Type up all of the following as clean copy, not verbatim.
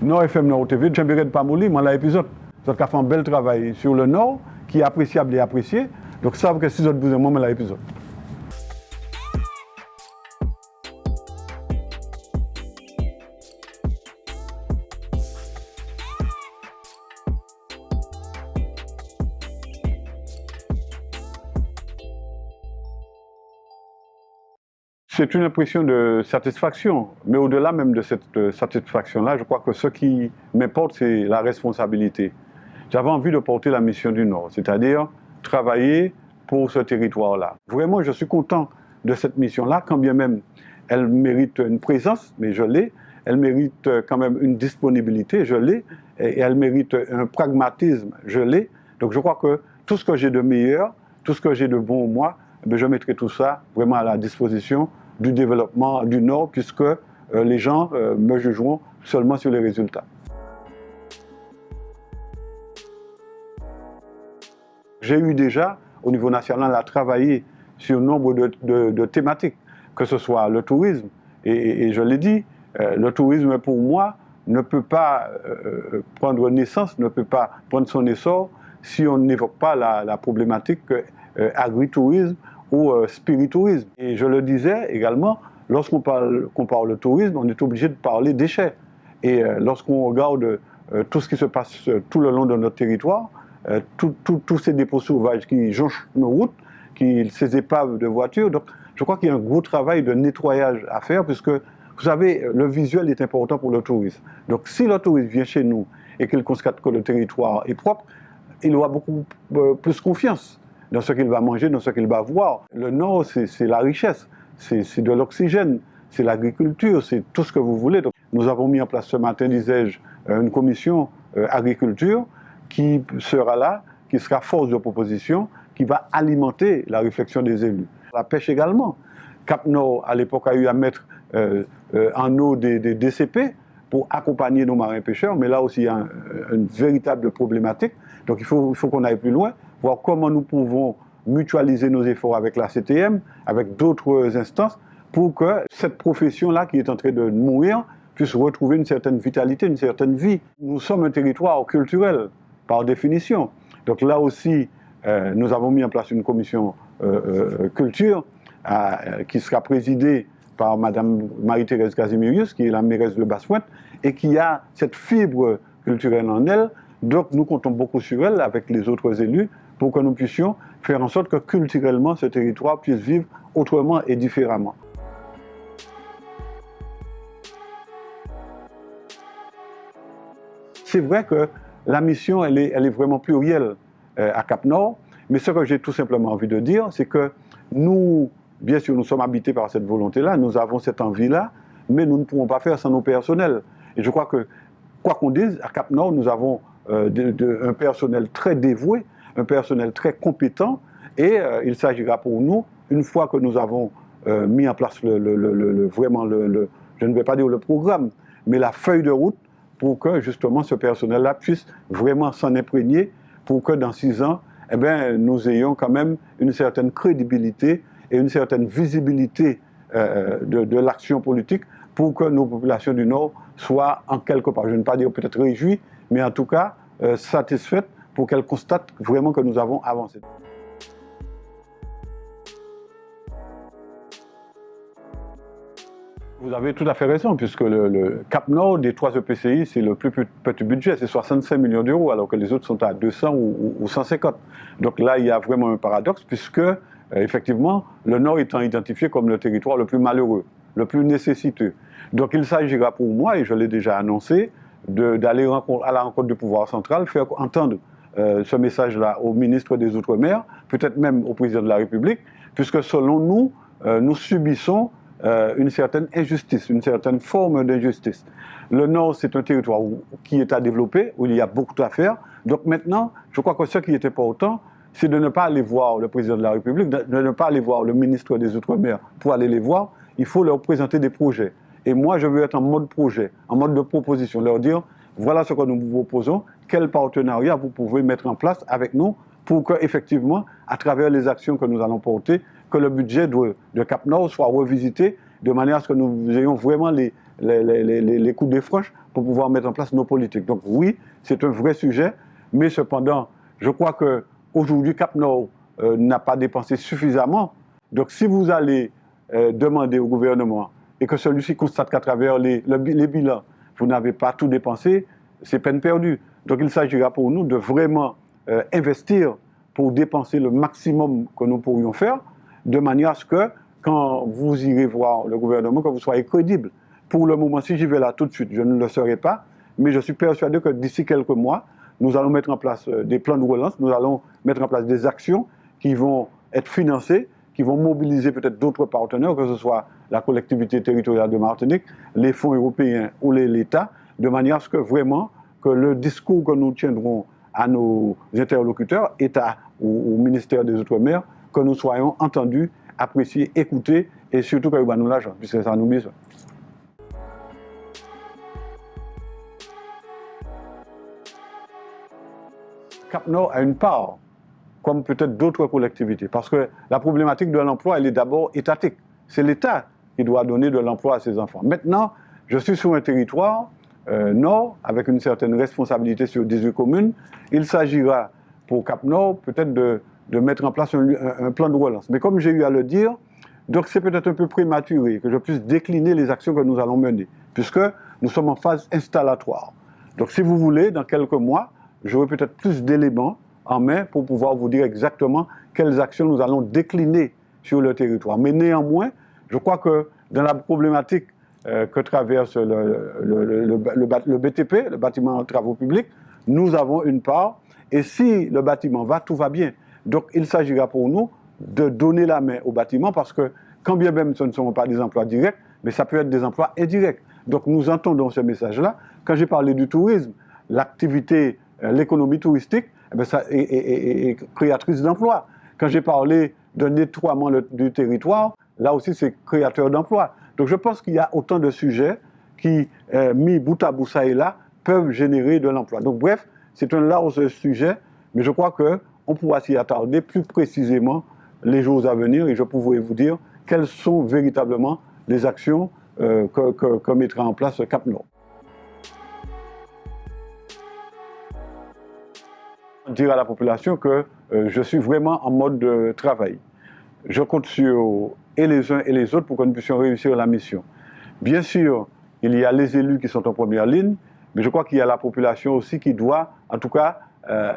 Nord FM Nord TV, j'aimerais pas mourir, moi l'épisode. Ça a fait un bel travail sur le Nord, qui est appréciable et apprécié. Donc ça, que si vous avez besoin, moi l'épisode. C'est une impression de satisfaction, mais au-delà même de cette satisfaction-là, je crois que ce qui m'importe, c'est la responsabilité. J'avais envie de porter la mission du Nord, c'est-à-dire travailler pour ce territoire-là. Vraiment, je suis content de cette mission-là, quand bien même elle mérite une présence, mais je l'ai, elle mérite quand même une disponibilité, je l'ai, et elle mérite un pragmatisme, je l'ai. Donc je crois que tout ce que j'ai de meilleur, tout ce que j'ai de bon en moi, je mettrai tout ça vraiment à la disposition du développement du Nord, puisque les gens me jugeront seulement sur les résultats. J'ai eu déjà, au niveau national, à travailler sur nombre de thématiques, que ce soit le tourisme, et je l'ai dit, le tourisme pour moi ne peut pas prendre naissance, ne peut pas prendre son essor si on n'évoque pas la problématique agritourisme ou spiritourisme. Et je le disais également, lorsqu'on parle de tourisme, on est obligé de parler déchets. Et lorsqu'on regarde tout ce qui se passe tout le long de notre territoire, tous ces dépôts sauvages qui jonchent nos routes, ces épaves de voitures, donc je crois qu'il y a un gros travail de nettoyage à faire, puisque vous savez, le visuel est important pour le tourisme. Donc si le touriste vient chez nous et qu'il constate que le territoire est propre, il aura beaucoup plus confiance dans ce qu'il va manger, dans ce qu'il va voir. Le Nord, c'est la richesse, c'est de l'oxygène, c'est l'agriculture, c'est tout ce que vous voulez. Donc, nous avons mis en place ce matin, disais-je, une commission agriculture qui sera là, qui sera force de proposition, qui va alimenter la réflexion des élus. La pêche également. Cap Nord, à l'époque, a eu à mettre en eau des DCP pour accompagner nos marins pêcheurs, mais là aussi, il y a une véritable problématique. Donc, il faut qu'on aille plus loin, voir comment nous pouvons mutualiser nos efforts avec la CTM, avec d'autres instances, pour que cette profession-là, qui est en train de mourir, puisse retrouver une certaine vitalité, une certaine vie. Nous sommes un territoire culturel, par définition. Donc là aussi, nous avons mis en place une commission culture qui sera présidée par Mme Marie-Thérèse Casimirius, qui est la mairesse de Basse-Pointe, et qui a cette fibre culturelle en elle. Donc nous comptons beaucoup sur elle, avec les autres élus, pour que nous puissions faire en sorte que culturellement ce territoire puisse vivre autrement et différemment. C'est vrai que la mission, elle est vraiment plurielle à Cap-Nord, mais ce que j'ai tout simplement envie de dire, c'est que nous, bien sûr, nous sommes habités par cette volonté-là, nous avons cette envie-là, mais nous ne pouvons pas faire sans nos personnels. Et je crois que, quoi qu'on dise, à Cap-Nord, nous avons un personnel très dévoué, un personnel très compétent, et il s'agira pour nous, une fois que nous avons mis en place vraiment je ne vais pas dire le programme, mais la feuille de route, pour que justement ce personnel-là puisse vraiment s'en imprégner, pour que dans 6 ans, eh bien, nous ayons quand même une certaine crédibilité et une certaine visibilité de l'action politique, pour que nos populations du Nord soient en quelque part, je ne vais pas dire peut-être réjouies, mais en tout cas satisfaites, pour qu'elles constatent vraiment que nous avons avancé. Vous avez tout à fait raison, puisque le Cap Nord des 3 EPCI, c'est le plus petit budget, c'est 65 millions d'euros, alors que les autres sont à 200 ou 150. Donc là, il y a vraiment un paradoxe, puisque, effectivement, le Nord étant identifié comme le territoire le plus malheureux, le plus nécessiteux. Donc il s'agira pour moi, et je l'ai déjà annoncé, d'aller à la rencontre du pouvoir central, faire entendre ce message-là au ministre des Outre-mer, peut-être même au président de la République, puisque selon nous, nous subissons une certaine injustice, une certaine forme d'injustice. Le Nord, c'est un territoire qui est à développer, où il y a beaucoup à faire. Donc maintenant, je crois que ce qui est important, c'est de ne pas aller voir le président de la République, de ne pas aller voir le ministre des Outre-mer pour aller les voir. Il faut leur présenter des projets. Et moi, je veux être en mode projet, en mode de proposition, leur dire, voilà ce que nous vous proposons, quel partenariat vous pouvez mettre en place avec nous pour que, effectivement, à travers les actions que nous allons porter, que le budget de Cap-Nord soit revisité de manière à ce que nous ayons vraiment les coups de franche pour pouvoir mettre en place nos politiques. Donc oui, c'est un vrai sujet, mais cependant, je crois qu'aujourd'hui, Cap Nord n'a pas dépensé suffisamment. Donc si vous allez demander au gouvernement et que celui-ci constate qu'à travers les bilans, vous n'avez pas tout dépensé, c'est peine perdue. Donc il s'agira pour nous de vraiment investir pour dépenser le maximum que nous pourrions faire, de manière à ce que, quand vous irez voir le gouvernement, que vous soyez crédible. Pour le moment, si j'y vais là tout de suite, je ne le serai pas, mais je suis persuadé que d'ici quelques mois, nous allons mettre en place des plans de relance, nous allons mettre en place des actions qui vont être financées, qui vont mobiliser peut-être d'autres partenaires, que ce soit la collectivité territoriale de Martinique, les fonds européens ou l'État, de manière à ce que vraiment, que le discours que nous tiendrons à nos interlocuteurs, État ou au ministère des Outre-mer, que nous soyons entendus, appréciés, écoutés, et surtout que nous l'argent, puisque ça nous besoin. Cap Nord a une part, comme peut-être d'autres collectivités, parce que la problématique de l'emploi, elle est d'abord étatique. C'est l'État qui doit donner de l'emploi à ses enfants. Maintenant, je suis sur un territoire nord, avec une certaine responsabilité sur 18 communes. Il s'agira pour Cap Nord peut-être de mettre en place un plan de relance. Mais comme j'ai eu à le dire, donc c'est peut-être un peu prématuré que je puisse décliner les actions que nous allons mener, puisque nous sommes en phase installatoire. Donc si vous voulez, dans quelques mois, j'aurai peut-être plus d'éléments en main pour pouvoir vous dire exactement quelles actions nous allons décliner sur le territoire. Mais néanmoins, je crois que dans la problématique que traverse le BTP, le bâtiment de travaux publics, nous avons une part. Et si le bâtiment va, tout va bien. Donc il s'agira pour nous de donner la main au bâtiment, parce que quand bien même ce ne sont pas des emplois directs, mais ça peut être des emplois indirects. Donc nous entendons ce message-là. Quand j'ai parlé du tourisme, l'activité, l'économie touristique, eh bien, ça est créatrice d'emplois. Quand j'ai parlé d'un nettoiement du territoire, là aussi c'est créateur d'emplois. Donc je pense qu'il y a autant de sujets qui, mis bout à bout ça et là, peuvent générer de l'emploi. Donc bref, c'est un large sujet, mais je crois qu'on pourra s'y attarder plus précisément les jours à venir, et je pourrai vous dire quelles sont véritablement les actions que mettra en place Cap Nord. Dire à la population que je suis vraiment en mode de travail. Je compte sur et les uns et les autres pour que nous puissions réussir la mission. Bien sûr, il y a les élus qui sont en première ligne, mais je crois qu'il y a la population aussi qui doit, en tout cas,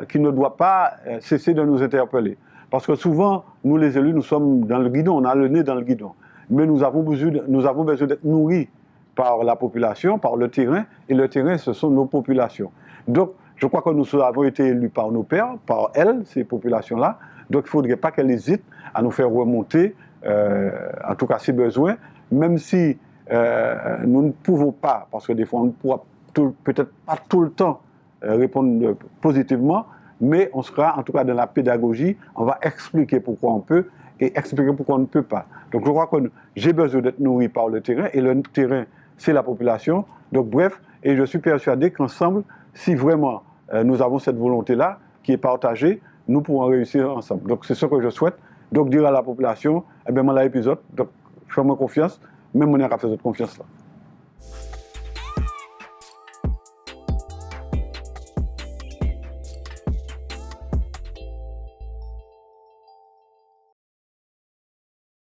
qui ne doit pas cesser de nous interpeller. Parce que souvent, nous les élus, nous sommes dans le guidon, on a le nez dans le guidon. Mais nous avons besoin d'être nourris par la population, par le terrain, et le terrain, ce sont nos populations. Donc, je crois que nous avons été élus par nos pairs, par elles, ces populations-là. Donc, il ne faudrait pas qu'elles hésitent à nous faire remonter, en tout cas, ses besoins, même si nous ne pouvons pas, parce que des fois, on ne pourra peut-être pas tout le temps répondre positivement, mais on sera en tout cas dans la pédagogie, on va expliquer pourquoi on peut et expliquer pourquoi on ne peut pas. Donc je crois que j'ai besoin d'être nourri par le terrain, et le terrain, c'est la population. Donc bref, et je suis persuadé qu'ensemble, si vraiment nous avons cette volonté-là, qui est partagée, nous pourrons réussir ensemble. Donc c'est ce que je souhaite. Donc dire à la population, eh bien, moi, l'épisode, donc fais-moi confiance, même on a fait cette confiance-là.